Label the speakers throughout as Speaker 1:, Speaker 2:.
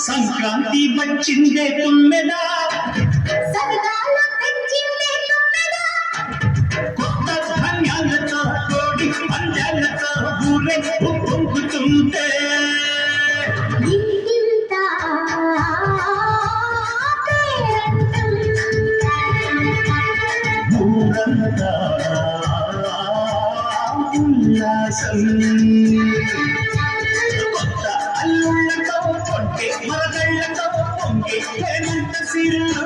Speaker 1: సంక్రాంతి వచ్చిందే తుమ్మెదా, కొత్త ధాన్యాలతో కోడి పందాలతో ఊరే పొంగుతుంటే ఊరంతా ఉల్లాసం. కొత్త అల్లుళ్ళతో పొంటే మరగళ్ళతో పొంగే హేమంత సిరులు.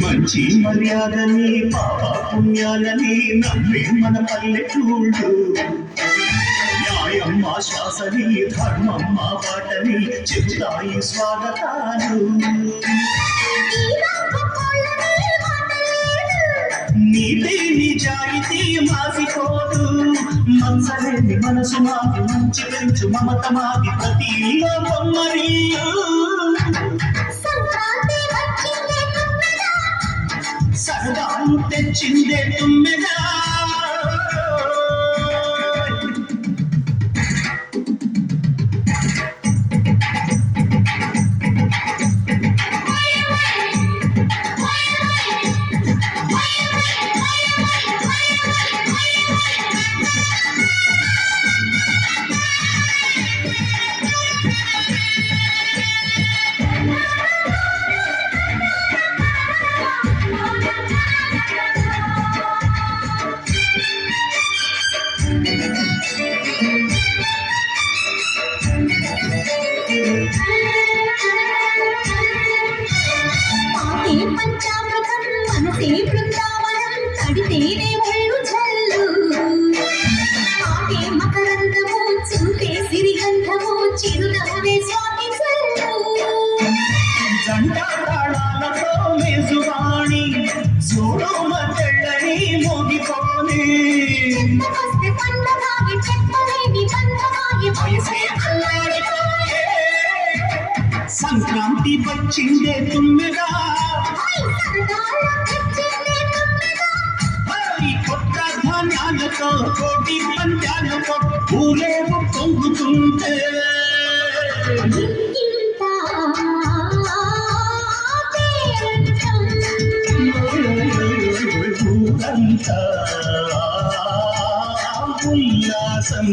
Speaker 1: మంచి మర్యాదని పాప పుణ్యాలని నమ్మే మన పల్లెటూళ్ళు. న్యాయం మా శ్వాసని ధర్మం మా బాటని చెబుతాయి స్వాగతాలు. నీతి నిజాయితీ మాసిపోదు, మనసలేని మనసు మాది, మంచి పెంచు మమత మాది, ప్రతి బొమ్మరియు. సరదాలు తెచ్చిందే తుమ్మెదా,
Speaker 2: పంచామృతం మనసే బృందావనం, కడితేనే ఒళ్ళు జల్లు. ఆటే మకరందము, చూపే సిరిగంధము, చిరునవ్వే స్వామి జల్లు.
Speaker 1: జంట తాళాలతో మేజువాణి, చూడోమ తెల్లని మోగిపోని.
Speaker 2: వస్తే పండగాగి చెప్పలేని బంధమాగి
Speaker 1: వయసే అల్లాడిపోయే. సంక్రాంతి వచ్చిందే తుమ్మెదా, కొత్త ధాన్యాలతో కోటి పంచాలతో ఊరేగు పొంగుతుంటే ఊరంతా ఉల్లాసం.